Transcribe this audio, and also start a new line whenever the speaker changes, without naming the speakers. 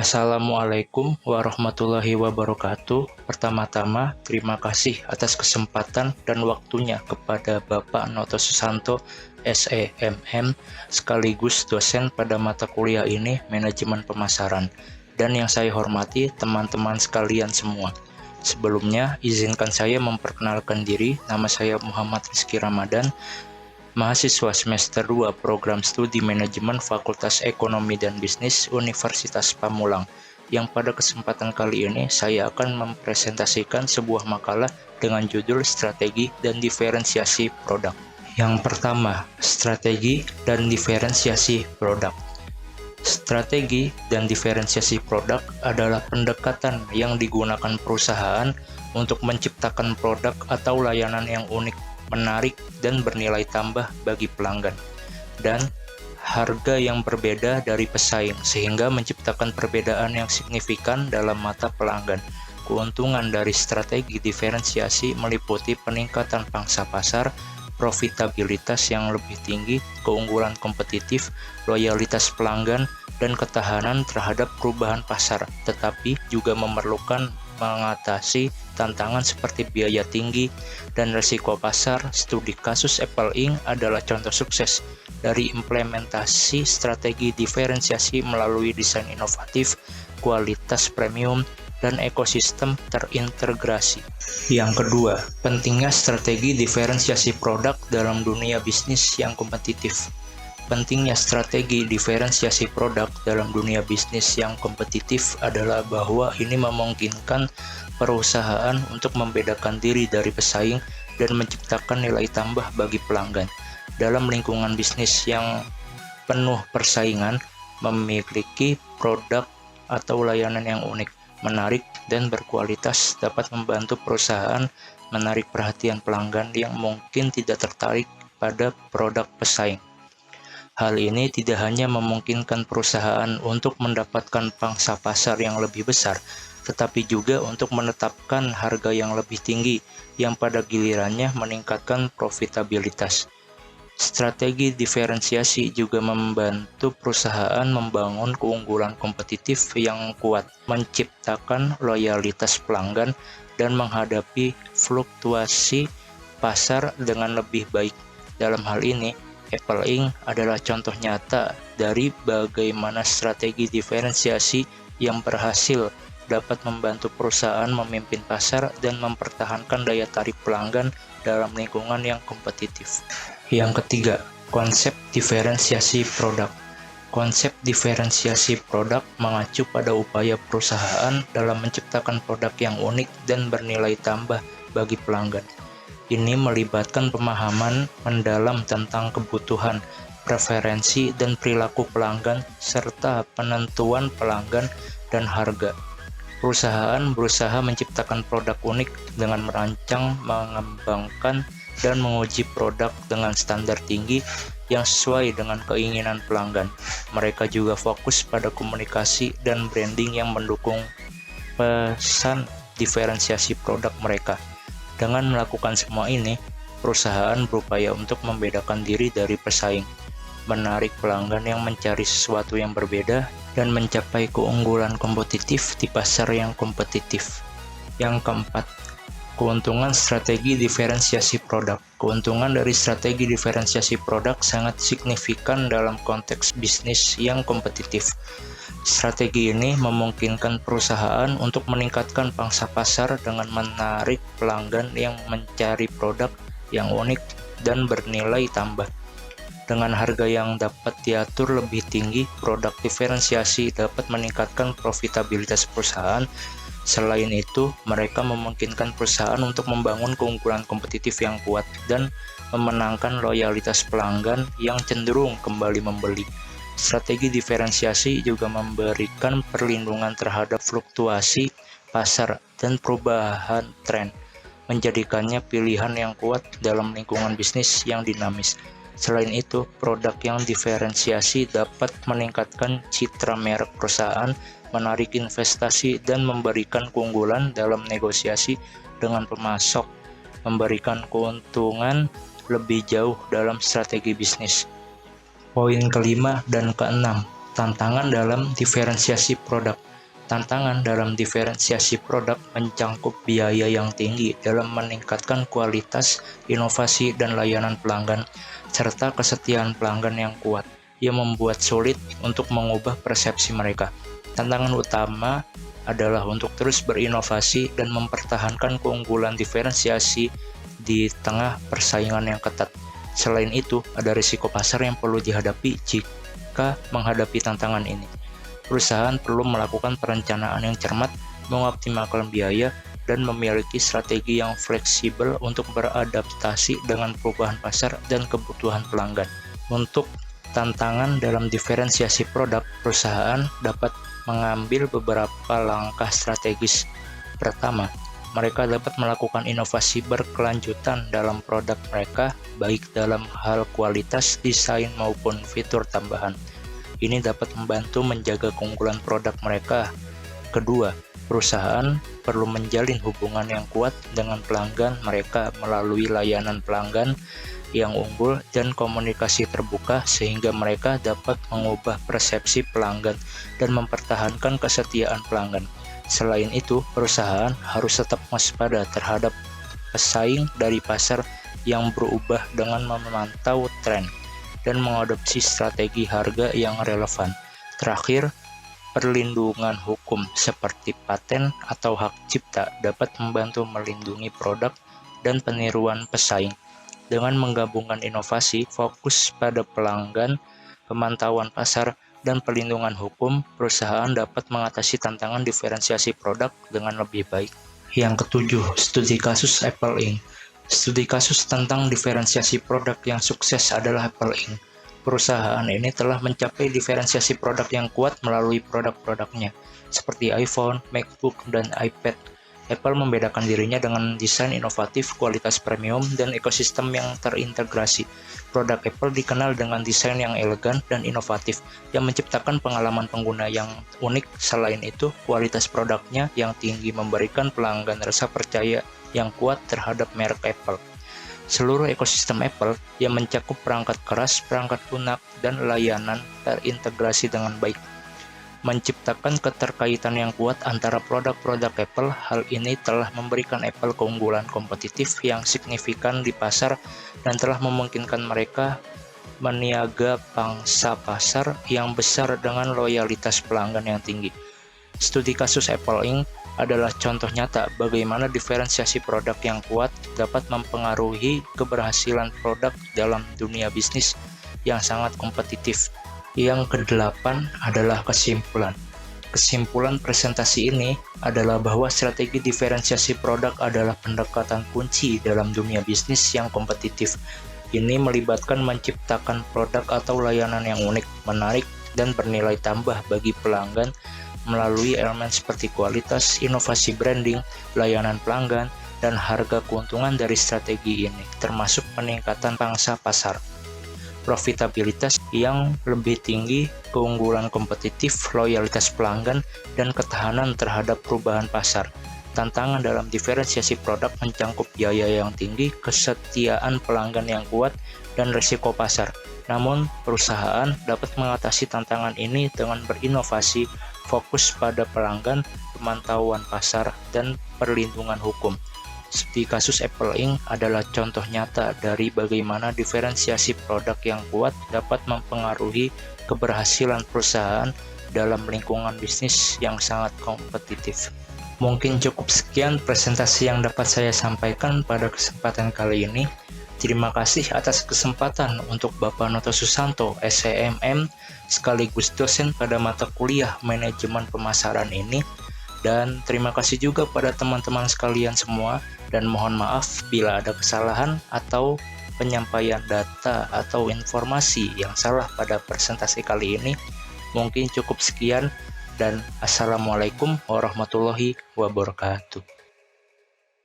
Assalamualaikum warahmatullahi wabarakatuh. Pertama-tama, terima kasih atas kesempatan dan waktunya kepada Bapak Noto Susanto, SEMM, sekaligus dosen pada mata kuliah ini, Manajemen Pemasaran. Dan yang saya hormati, teman-teman sekalian semua. Sebelumnya, izinkan saya memperkenalkan diri. Nama saya Muhammad Rizky Ramadan, mahasiswa semester 2 Program Studi Manajemen Fakultas Ekonomi dan Bisnis Universitas Pamulang, yang pada kesempatan kali ini saya akan mempresentasikan sebuah makalah dengan judul Strategi dan Diferensiasi Produk. Yang pertama, strategi dan diferensiasi produk. Strategi dan diferensiasi produk adalah pendekatan yang digunakan perusahaan untuk menciptakan produk atau layanan yang unik, menarik, dan bernilai tambah bagi pelanggan, dan harga yang berbeda dari pesaing, sehingga menciptakan perbedaan yang signifikan dalam mata pelanggan. Keuntungan dari strategi diferensiasi meliputi peningkatan pangsa pasar, profitabilitas yang lebih tinggi, keunggulan kompetitif, loyalitas pelanggan, dan ketahanan terhadap perubahan pasar, tetapi juga memerlukan mengatasi tantangan seperti biaya tinggi dan risiko pasar. Studi kasus Apple Inc. adalah contoh sukses dari implementasi strategi diferensiasi melalui desain inovatif, kualitas premium, dan ekosistem terintegrasi. Yang kedua, pentingnya strategi diferensiasi produk dalam dunia bisnis yang kompetitif. Pentingnya strategi diferensiasi produk dalam dunia bisnis yang kompetitif adalah bahwa ini memungkinkan perusahaan untuk membedakan diri dari pesaing dan menciptakan nilai tambah bagi pelanggan. Dalam lingkungan bisnis yang penuh persaingan, memiliki produk atau layanan yang unik, menarik, dan berkualitas dapat membantu perusahaan menarik perhatian pelanggan yang mungkin tidak tertarik pada produk pesaing. Hal ini tidak hanya memungkinkan perusahaan untuk mendapatkan pangsa pasar yang lebih besar, tetapi juga untuk menetapkan harga yang lebih tinggi, yang pada gilirannya meningkatkan profitabilitas. Strategi diferensiasi juga membantu perusahaan membangun keunggulan kompetitif yang kuat, menciptakan loyalitas pelanggan, dan menghadapi fluktuasi pasar dengan lebih baik. Dalam hal ini, Apple Inc. adalah contoh nyata dari bagaimana strategi diferensiasi yang berhasil dapat membantu perusahaan memimpin pasar dan mempertahankan daya tarik pelanggan dalam lingkungan yang kompetitif. Yang ketiga, konsep diferensiasi produk. Konsep diferensiasi produk mengacu pada upaya perusahaan dalam menciptakan produk yang unik dan bernilai tambah bagi pelanggan. Ini melibatkan pemahaman mendalam tentang kebutuhan, preferensi, dan perilaku pelanggan, serta penentuan pelanggan dan harga. Perusahaan berusaha menciptakan produk unik dengan merancang, mengembangkan, dan menguji produk dengan standar tinggi yang sesuai dengan keinginan pelanggan. Mereka juga fokus pada komunikasi dan branding yang mendukung pesan diferensiasi produk mereka. Dengan melakukan semua ini, perusahaan berupaya untuk membedakan diri dari pesaing, menarik pelanggan yang mencari sesuatu yang berbeda, dan mencapai keunggulan kompetitif di pasar yang kompetitif. Yang keempat, keuntungan strategi diferensiasi produk. Keuntungan dari strategi diferensiasi produk sangat signifikan dalam konteks bisnis yang kompetitif. Strategi ini memungkinkan perusahaan untuk meningkatkan pangsa pasar dengan menarik pelanggan yang mencari produk yang unik dan bernilai tambah. Dengan harga yang dapat diatur lebih tinggi, produk diferensiasi dapat meningkatkan profitabilitas perusahaan. Selain itu, mereka memungkinkan perusahaan untuk membangun keunggulan kompetitif yang kuat dan memenangkan loyalitas pelanggan yang cenderung kembali membeli. Strategi diferensiasi juga memberikan perlindungan terhadap fluktuasi pasar dan perubahan tren, menjadikannya pilihan yang kuat dalam lingkungan bisnis yang dinamis. Selain itu, produk yang diferensiasi dapat meningkatkan citra merek perusahaan, menarik investasi, dan memberikan keunggulan dalam negosiasi dengan pemasok, memberikan keuntungan lebih jauh dalam strategi bisnis. Poin kelima dan keenam, tantangan dalam diferensiasi produk. Tantangan dalam diferensiasi produk mencangkup biaya yang tinggi dalam meningkatkan kualitas, inovasi, dan layanan pelanggan, serta kesetiaan pelanggan yang kuat, yang membuat sulit untuk mengubah persepsi mereka. Tantangan utama adalah untuk terus berinovasi dan mempertahankan keunggulan diferensiasi di tengah persaingan yang ketat. Selain itu, ada risiko pasar yang perlu dihadapi jika menghadapi tantangan ini. Perusahaan perlu melakukan perencanaan yang cermat, mengoptimalkan biaya, dan memiliki strategi yang fleksibel untuk beradaptasi dengan perubahan pasar dan kebutuhan pelanggan. Untuk tantangan dalam diferensiasi produk, perusahaan dapat mengambil beberapa langkah strategis. Pertama, mereka dapat melakukan inovasi berkelanjutan dalam produk mereka, baik dalam hal kualitas, desain, maupun fitur tambahan. Ini dapat membantu menjaga keunggulan produk mereka. Kedua, perusahaan perlu menjalin hubungan yang kuat dengan pelanggan mereka melalui layanan pelanggan yang unggul dan komunikasi terbuka sehingga mereka dapat mengubah persepsi pelanggan dan mempertahankan kesetiaan pelanggan. Selain itu, perusahaan harus tetap waspada terhadap pesaing dari pasar yang berubah dengan memantau tren dan mengadopsi strategi harga yang relevan. Terakhir, perlindungan hukum seperti paten atau hak cipta dapat membantu melindungi produk dan peniruan pesaing. Dengan menggabungkan inovasi, fokus pada pelanggan, pemantauan pasar, dan perlindungan hukum, perusahaan dapat mengatasi tantangan diferensiasi produk dengan lebih baik. Yang ketujuh, studi kasus Apple Inc. Studi kasus tentang diferensiasi produk yang sukses adalah Apple Inc. Perusahaan ini telah mencapai diferensiasi produk yang kuat melalui produk-produknya, seperti iPhone, MacBook, dan iPad. Apple membedakan dirinya dengan desain inovatif, kualitas premium, dan ekosistem yang terintegrasi. Produk Apple dikenal dengan desain yang elegan dan inovatif, yang menciptakan pengalaman pengguna yang unik. Selain itu, kualitas produknya yang tinggi memberikan pelanggan rasa percaya yang kuat terhadap merek Apple. Seluruh ekosistem Apple yang mencakup perangkat keras, perangkat lunak, dan layanan terintegrasi dengan baik, menciptakan keterkaitan yang kuat antara produk-produk Apple. Hal ini telah memberikan Apple keunggulan kompetitif yang signifikan di pasar dan telah memungkinkan mereka meniaga pangsa pasar yang besar dengan loyalitas pelanggan yang tinggi. Studi kasus Apple Inc. adalah contoh nyata bagaimana diferensiasi produk yang kuat dapat mempengaruhi keberhasilan produk dalam dunia bisnis yang sangat kompetitif. Yang kedelapan adalah kesimpulan. Kesimpulan presentasi ini adalah bahwa strategi diferensiasi produk adalah pendekatan kunci dalam dunia bisnis yang kompetitif. Ini melibatkan menciptakan produk atau layanan yang unik, menarik, dan bernilai tambah bagi pelanggan melalui elemen seperti kualitas, inovasi branding, layanan pelanggan, dan harga keuntungan dari strategi ini, termasuk peningkatan pangsa pasar, profitabilitas yang lebih tinggi, keunggulan kompetitif, loyalitas pelanggan, dan ketahanan terhadap perubahan pasar. Tantangan dalam diferensiasi produk mencangkup biaya yang tinggi, kesetiaan pelanggan yang kuat, dan risiko pasar. Namun, perusahaan dapat mengatasi tantangan ini dengan berinovasi, fokus pada pelanggan, pemantauan pasar, dan perlindungan hukum. Studi kasus Apple Inc. adalah contoh nyata dari bagaimana diferensiasi produk yang kuat dapat mempengaruhi keberhasilan perusahaan dalam lingkungan bisnis yang sangat kompetitif. Mungkin cukup sekian presentasi yang dapat saya sampaikan pada kesempatan kali ini. Terima kasih atas kesempatan untuk Bapak Noto Susanto, SEMM, sekaligus dosen pada mata kuliah Manajemen Pemasaran ini. Dan terima kasih juga pada teman-teman sekalian semua, dan mohon maaf bila ada kesalahan atau penyampaian data atau informasi yang salah pada presentasi kali ini. Mungkin cukup sekian, dan Assalamualaikum warahmatullahi wabarakatuh.